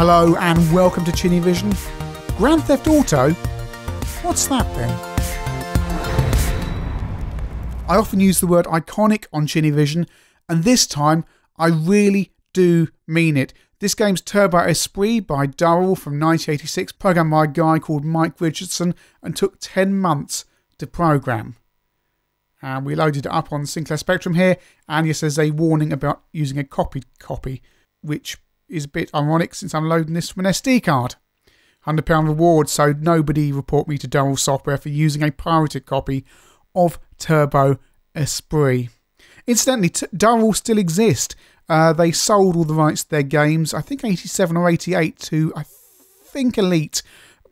Hello and welcome to ChinnyVision. Grand Theft Auto? What's that then? I often use the word iconic on ChinnyVision, and this time I really do mean it. This game's Turbo Esprit by Durell from 1986, programmed by a guy called Mike Richardson, and took 10 months to program. And we loaded it up on Sinclair Spectrum here, and yes, there's a warning about using a copied copy, which is a bit ironic since I'm loading this from an SD card. £100 reward, so nobody report me to Durell Software for using a pirated copy of Turbo Esprit. Incidentally, Durell still exist. They sold all the rights to their games, I think 87 or 88, to, I think, Elite.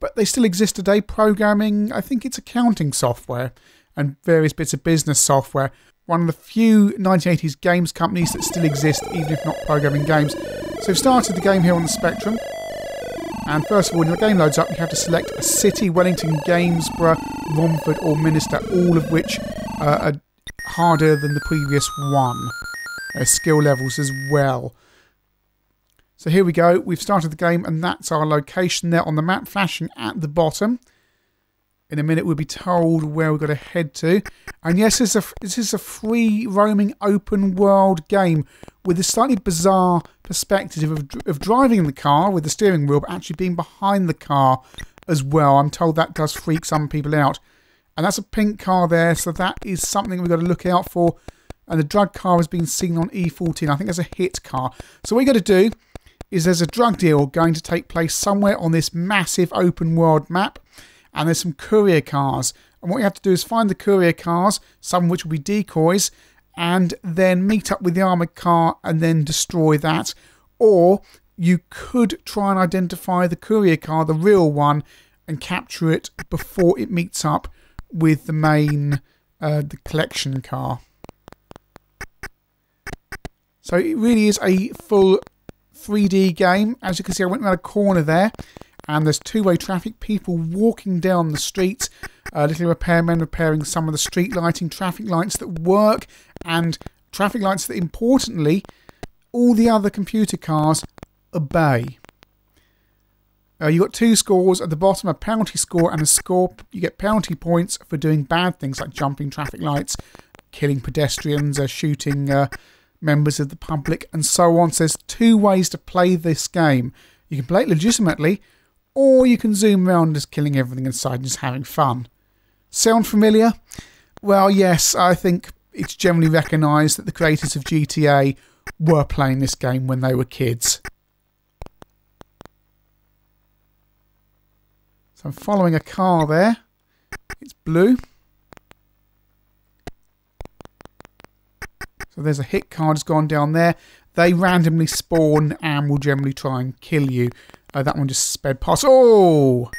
But they still exist today, programming, I think it's accounting software and various bits of business software. One of the few 1980s games companies that still exist, even if not programming games. So we've started the game here on the Spectrum. And first of all, when the game loads up, you have to select a city: Wellington, Gainsborough, Romford or Minster, all of which are harder than the previous one. Skill levels as well. So here we go. We've started the game and that's our location there on the map, flashing at the bottom. In a minute we'll be told where we've got to head to. And yes, this is a free roaming open world game with a slightly bizarre perspective of driving the car with the steering wheel, but actually being behind the car as well. I'm told that does freak some people out. And that's a pink car there, so that is something we've got to look out for. And the drug car has been seen on E14. I think there's a hit car. So what you got to do is there's a drug deal going to take place somewhere on this massive open world map. And there's some courier cars. And what you have to do is find the courier cars, some of which will be decoys, and then meet up with the armoured car and then destroy that. Or you could try and identify the courier car, the real one, and capture it before it meets up with the main, the collection car. So it really is a full 3D game. As you can see, I went around a corner there. And there's two-way traffic, people walking down the street, little repairmen repairing some of the street lighting, traffic lights that work, and traffic lights that, importantly, all the other computer cars obey. You've got two scores at the bottom, a penalty score and a score. You get penalty points for doing bad things like jumping traffic lights, killing pedestrians, shooting members of the public, and so on. So there's two ways to play this game. You can play it legitimately, or you can zoom around just killing everything inside and just having fun. Sound familiar? Well, yes, I think it's generally recognised that the creators of GTA were playing this game when they were kids. So I'm following a car there. It's blue. So there's a hit car that's gone down there. They randomly spawn and will generally try and kill you. That one just sped past. Oh!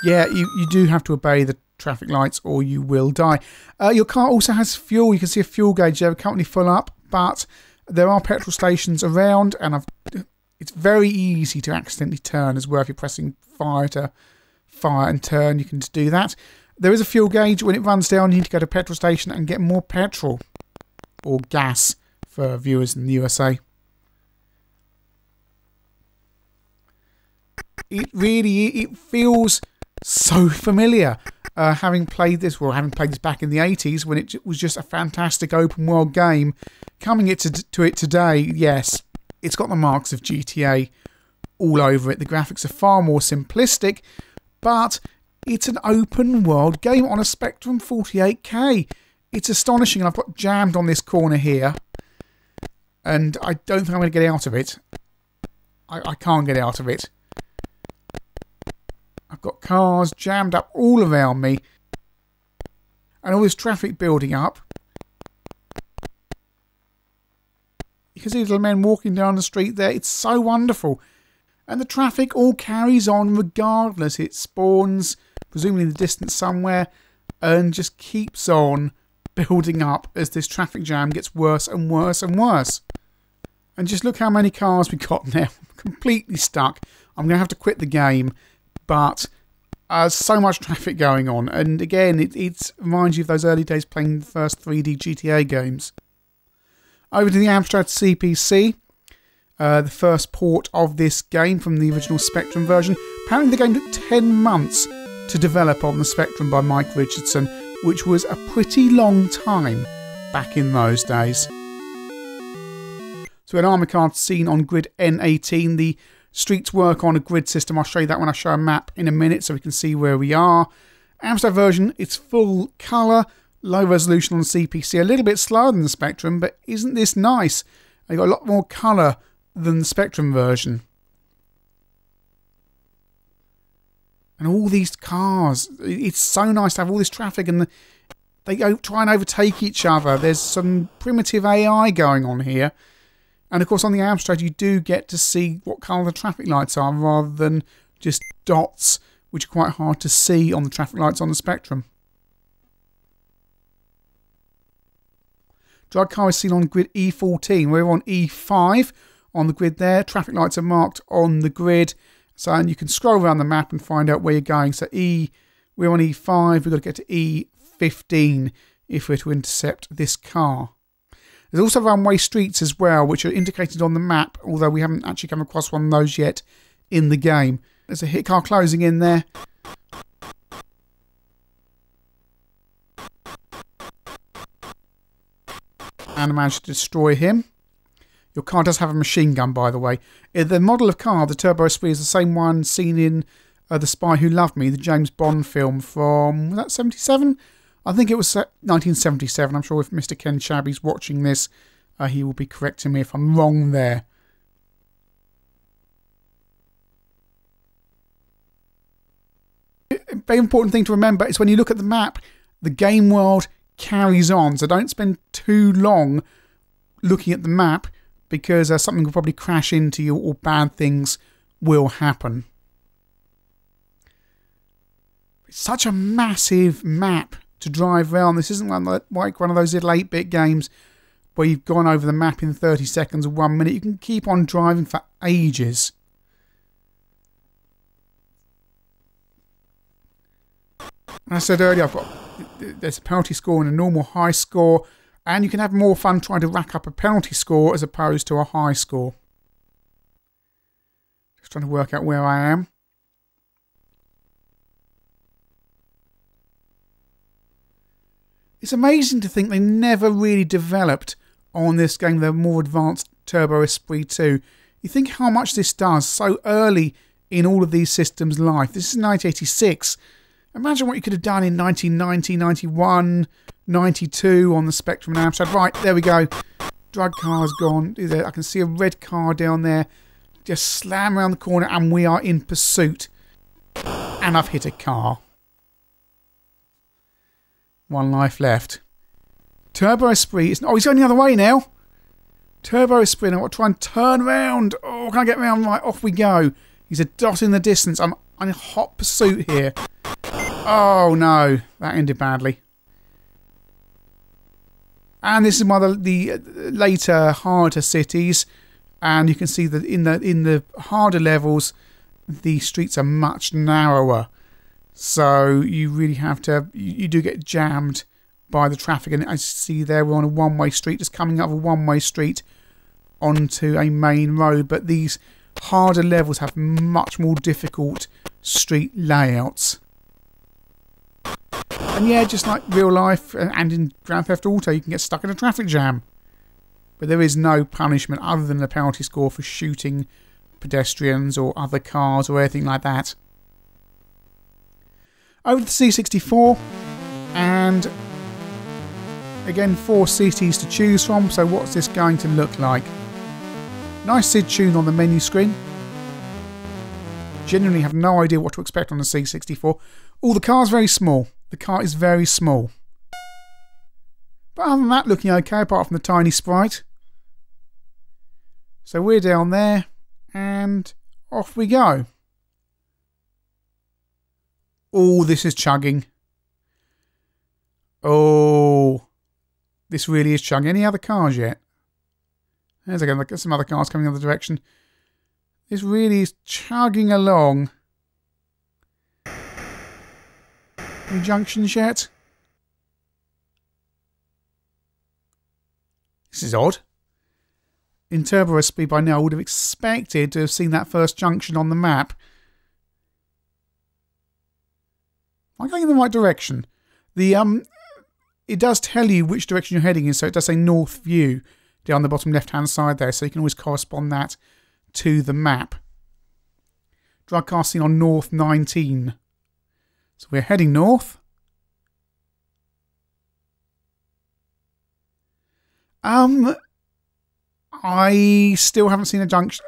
Yeah, you do have to obey the traffic lights or you will die. Your car also has fuel. You can see a fuel gauge there, currently full up, but there are petrol stations around, and it's very easy to accidentally turn as well. If you're pressing fire to fire and turn, you can just do that. There is a fuel gauge. When it runs down, you need to go to a petrol station and get more petrol. Or gas, for viewers in the USA. It feels so familiar. Having played this back in the 80s when it was just a fantastic open world game. Coming to it today, yes, it's got the marks of GTA all over it. The graphics are far more simplistic, but it's an open world game on a Spectrum 48K. It's astonishing, and I've got jammed on this corner here. And I don't think I'm going to get out of it. I can't get out of it. I've got cars jammed up all around me. And all this traffic building up. You can see little men walking down the street there. It's so wonderful. And the traffic all carries on regardless. It spawns, presumably in the distance somewhere, and just keeps on building up as this traffic jam gets worse and worse and worse. And just look how many cars we've got now. Completely stuck. I'm going to have to quit the game, but so much traffic going on. And again, it reminds you of those early days playing the first 3D GTA games. Over to the Amstrad CPC. the first port of this game from the original Spectrum version. Apparently the game took 10 months to develop on the Spectrum by Mike Richardson, which was a pretty long time back in those days. So an armor card scene on grid N18. The streets work on a grid system. I'll show you that when I show a map in a minute so we can see where we are. Amstrad version, it's full colour, low resolution on the CPC, a little bit slower than the Spectrum, but isn't this nice? They've got a lot more colour than the Spectrum version. And all these cars, it's so nice to have all this traffic and they go try and overtake each other. There's some primitive AI going on here. And of course on the Amstrad you do get to see what colour the traffic lights are rather than just dots, which are quite hard to see on the traffic lights on the Spectrum. Drug car is seen on grid E14. We're on E5 on the grid there. Traffic lights are marked on the grid. So and you can scroll around the map and find out where you're going. So we're on E5. We've got to get to E15 if we're to intercept this car. There's also runway streets as well, which are indicated on the map, although we haven't actually come across one of those yet in the game. There's a hit car closing in there. And I managed to destroy him. Your car does have a machine gun, by the way. The model of car, the Turbo Esprit, is the same one seen in The Spy Who Loved Me, the James Bond film from, was that 77? I think it was 1977. I'm sure if Mr. Ken Shabby's watching this, he will be correcting me if I'm wrong there. A very important thing to remember is when you look at the map, the game world carries on. So don't spend too long looking at the map because something will probably crash into you or bad things will happen. It's such a massive map to drive around. This isn't like one of those little 8-bit games where you've gone over the map in 30 seconds or 1 minute. You can keep on driving for ages. And I said earlier, there's a penalty score and a normal high score, and you can have more fun trying to rack up a penalty score as opposed to a high score. Just trying to work out where I am. It's amazing to think they never really developed on this game the more advanced Turbo Esprit 2. You think how much this does so early in all of these systems' life. This is 1986. Imagine what you could have done in 1990, 91, 92 on the Spectrum and Amstrad. Right, there we go. Drug car's gone. I can see a red car down there. Just slam around the corner and we are in pursuit. And I've hit a car. 1 life left. Turbo Esprit is... Oh, he's going the other way now. Turbo Esprit. Now I'll try and turn round. Oh, can I get round? Right, off we go. He's a dot in the distance. I'm in hot pursuit here. Oh, no. That ended badly. And this is one of the later, harder cities. And you can see that in the harder levels, the streets are much narrower. So you really have to, you do get jammed by the traffic. And as you see there, we're on a one-way street, just coming up a one-way street onto a main road. But these harder levels have much more difficult street layouts. And yeah, just like real life and in Grand Theft Auto, you can get stuck in a traffic jam. But there is no punishment other than a penalty score for shooting pedestrians or other cars or anything like that. Over to the C64, and again 4 cities to choose from, so what's this going to look like? Nice SID tune on the menu screen. Genuinely have no idea what to expect on the C64. Oh, the car's very small. The car is very small. But other than that, looking okay, apart from the tiny sprite. So we're down there, and off we go. Oh, this is chugging. Oh, this really is chugging. Any other cars yet? There's again, like some other cars coming in the other direction. This really is chugging along. Any junctions yet? This is odd. in Turbo Esprit by now, I would have expected to have seen that first junction on the map. Am I going in the right direction? It does tell you which direction you're heading in, so it does say north view down the bottom left-hand side there, so you can always correspond that to the map. Broadcasting on North 19. So we're heading north. I still haven't seen a junction.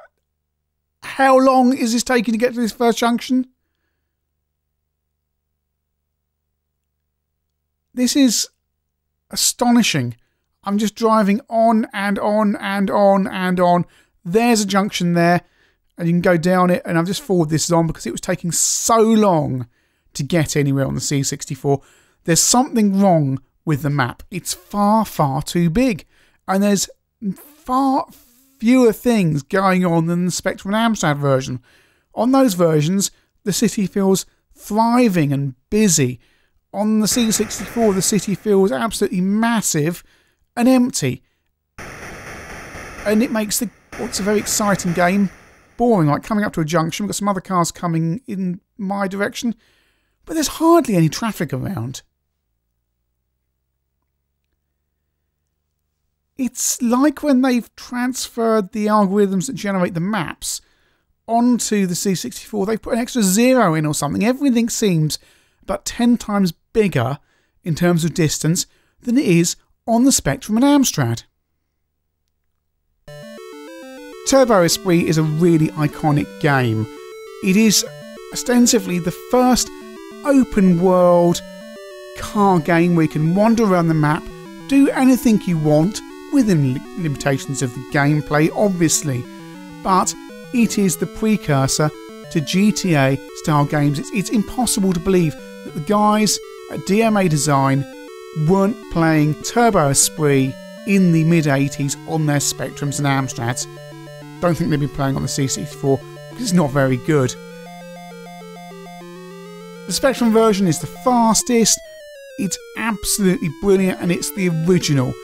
How long is this taking to get to this first junction? This is astonishing. I'm just driving on and on and on and on. There's a junction there, and you can go down it, and I've just forwarded this on because it was taking so long to get anywhere on the C64. There's something wrong with the map. It's far, far too big, and there's far fewer things going on than the Spectrum and Amstrad version. On those versions, the city feels thriving and busy. On the C64, the city feels absolutely massive and empty. And it makes what's a very exciting game boring. Like coming up to a junction, we've got some other cars coming in my direction, but there's hardly any traffic around. It's like when they've transferred the algorithms that generate the maps onto the C64, they've put an extra 0 in or something. Everything seems about 10 times bigger in terms of distance than it is on the Spectrum and Amstrad. Turbo Esprit is a really iconic game. It is ostensibly the first open world car game where you can wander around the map, do anything you want, within limitations of the gameplay, obviously, but it is the precursor to GTA style games. It's impossible to believe that the guys at DMA Design weren't playing Turbo Esprit in the mid-80s on their Spectrums and Amstrads. Don't think they'd be playing on the C64 because it's not very good. The Spectrum version is the fastest, it's absolutely brilliant, and it's the original.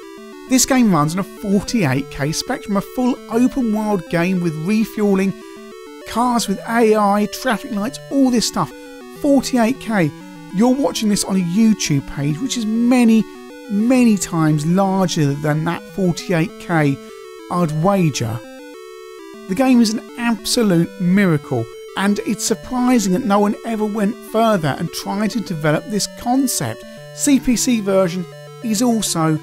This game runs on a 48K Spectrum, a full open world game with refueling, cars with AI, traffic lights, all this stuff. 48K. You're watching this on a YouTube page which is many, many times larger than that 48K, I'd wager. The game is an absolute miracle, and it's surprising that no one ever went further and tried to develop this concept. CPC version is also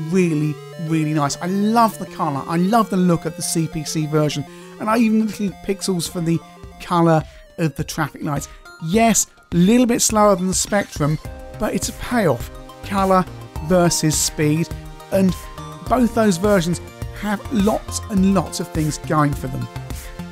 really, really nice. I love the colour, I love the look of the CPC version, and I even little pixels for the colour of the traffic lights. Yes, a little bit slower than the Spectrum, but it's a payoff. Colour versus speed, and both those versions have lots and lots of things going for them.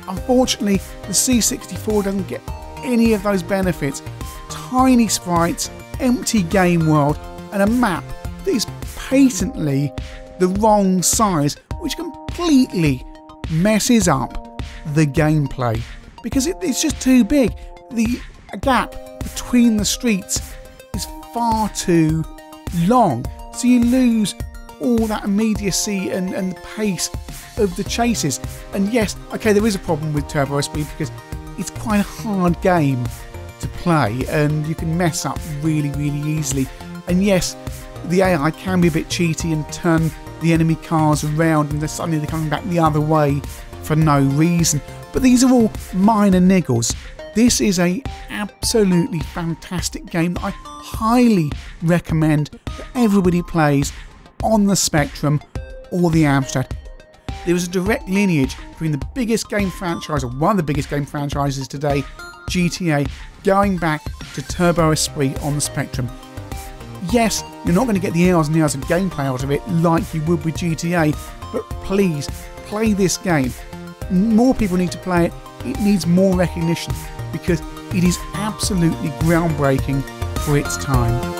Unfortunately, the C64 doesn't get any of those benefits. Tiny sprites, empty game world, and a map that is patently the wrong size, which completely messes up the gameplay because it's just too big. The gap between the streets is far too long, so you lose all that immediacy and the pace of the chases. And yes, okay, there is a problem with Turbo Esprit because it's quite a hard game to play and you can mess up really, really easily. And yes, the AI can be a bit cheaty and turn the enemy cars around and suddenly they're coming back the other way for no reason. But these are all minor niggles. This is an absolutely fantastic game that I highly recommend that everybody plays on the Spectrum or the Amstrad. There is a direct lineage between the biggest game franchise, or one of the biggest game franchises today, GTA, going back to Turbo Esprit on the Spectrum. Yes, you're not going to get the hours and hours of gameplay out of it like you would with GTA, but please, play this game. More people need to play it. It needs more recognition because it is absolutely groundbreaking for its time.